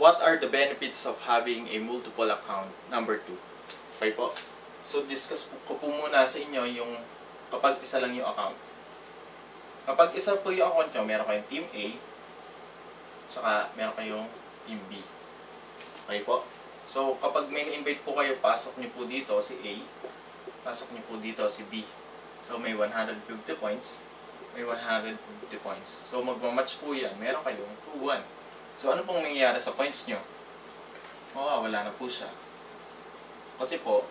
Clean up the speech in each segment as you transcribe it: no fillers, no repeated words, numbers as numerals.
What are the benefits of having a multiple account? Number 2. Okay po. So discuss ko po muna sa inyo yung kapag isa lang yung account. Kapag isa po yung account nyo, meron kayong Team A, tsaka meron kayong Team B. Okay po. So kapag may na-invite po kayo, pasok nyo po dito si A, pasok nyo po dito si B. So may 150 points, may 150 points. So magmamatch po yan, meron kayong 2-1. So ano pong nangyayari sa points nyo? Mawawala na po siya. Kasi po,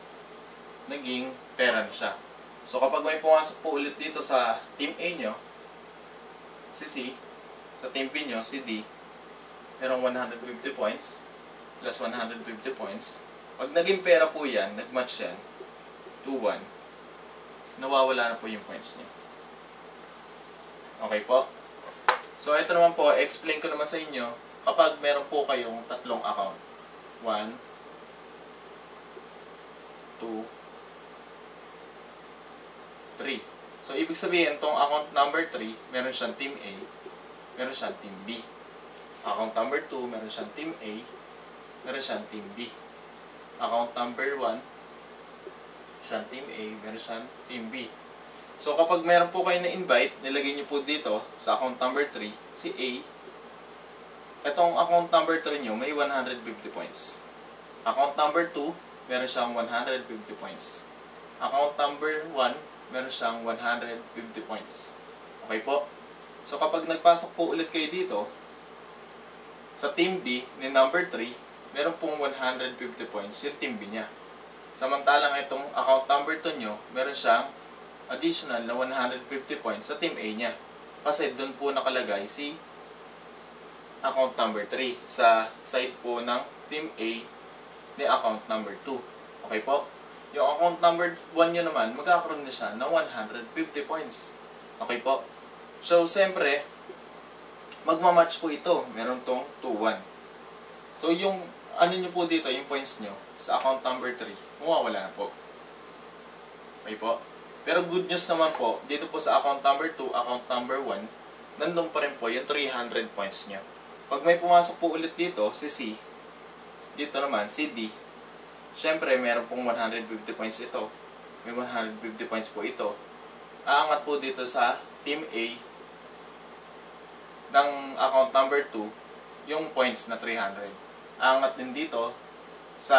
naging pera na siya. So kapag may pumasok po ulit dito sa Team A nyo, si C, sa Team B nyo, si D, merong 150 points, plus 150 points. Pag naging pera po yan, nagmatch yan, 2-1, nawawala na po yung points nyo. Okay po? So ito naman po, explain ko naman sa inyo, kapag meron po kayong tatlong account. 1, 2, 3. So ibig sabihin, itong account number 3, meron siyang Team A, meron siyang Team B. Account number 2, meron siyang Team A, meron siyang Team B. Account number 1, siyang Team A, meron siyang Team B. So kapag meron po kayo na-invite, nilagay niyo po dito sa account number 3, si A. Itong account number 3 nyo, may 150 points. Account number 2, meron siyang 150 points. Account number 1, meron siyang 150 points. Okay po? So kapag nagpasok po ulit kayo dito, sa Team B ni number 3, meron pong 150 points yung Team B niya. Samantalang itong account number 2 nyo, meron siyang additional na 150 points sa Team A niya. Kasi doon po nakalagay si account number 3 sa side po ng Team A ni account number 2. Okay po? Yung account number 1 nyo naman, magkakaroon na siya ng 150 points. Okay po? So, siyempre, magmamatch po ito. Meron tong 2-1. So, yung ano nyo po dito, yung points nyo sa account number 3, mawawala na po. Okay po? Pero good news naman po, dito po sa account number 2, account number 1, nandun pa rin po yung 300 points nyo. Pag may pumasok po ulit dito, si C, dito naman, si D, syempre, meron pong 150 points ito. May 150 points po ito. Aangat po dito sa Team A ng account number 2, yung points na 300. Aangat din dito sa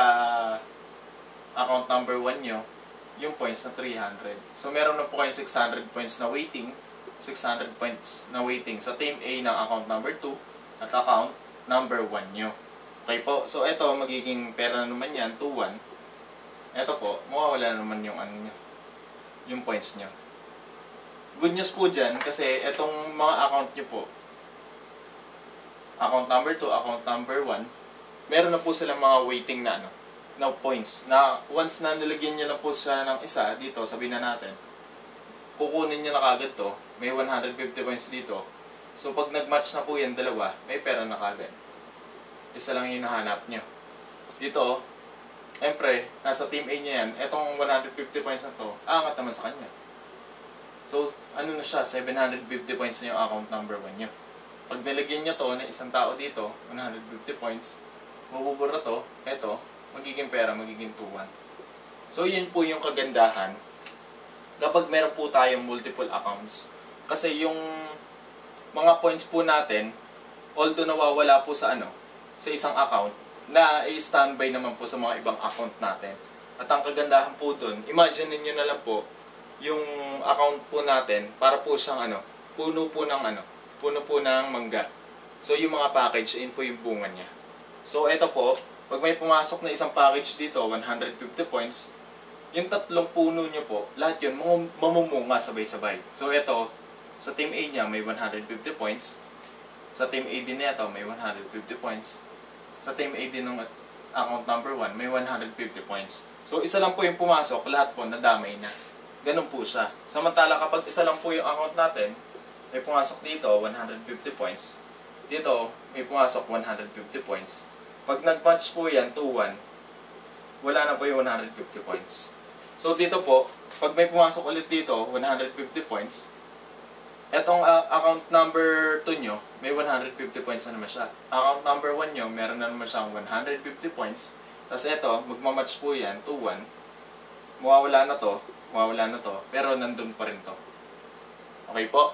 account number 1 nyo, yung points na 300. So, meron na po kayong 600 points na waiting. 600 points na waiting sa Team A ng account number 2 at account number 1 nyo. Okay po. So, ito, magiging pera na naman yan, 2-1. Ito po, mawawala na naman yung, ano nyo, yung points nyo. Good news po dyan, kasi itong mga account nyo po, account number 2, account number 1, meron na po silang mga waiting na, na points. Na once na nilagyan nyo na po siya ng isa dito, sabihin na natin, kukunin nyo na kagad to, may 150 points dito. So, pag nag-match na po yan dalawa, may pera na kagad. Isa lang yung nahanap nyo. Dito, siyempre, nasa Team A niya yan, etong 150 points na to, aangat naman sa kanya. So, ano na siya, 750 points na yung account number 1 nyo. Pag nilagyan nyo to na isang tao dito, 150 points, mabubura to, eto, magiging pera, magiging 2-1. So, yun po yung kagandahan kapag meron po tayong multiple accounts. Kasi yung mga points po natin, although nawawala po sa sa isang account, na i-standby naman po sa mga ibang account natin. At ang kagandahan po dun, imagine niyo na lang po, yung account po natin, para po siyang puno po ng mangga. So yung mga package, yun po yung bunga niya. So ito po, pag may pumasok na isang package dito, 150 points, yung tatlong puno nyo po, lahat yun mamumunga sabay-sabay. So ito, sa Team A niya may 150 points. Sa Team A din nito may 150 points. Sa Team A din ng account number 1 may 150 points. So isa lang po yung pumasok, lahat po nadamay na. Ganun po siya. Samantala kapag isa lang po yung account natin, may pumasok dito 150 points. Dito may pumasok 150 points. Pag nag-match po yan 2-1, wala na po yung 150 points. So dito po, pag may pumasok ulit dito 150 points, Etong account number 2 nyo, may 150 points na naman siya. Account number 1 nyo, meron na naman siyang 150 points. Tapos ito, magmamatch po yan, 2-1. Mawawala na to, pero nandun pa rin to. Okay po?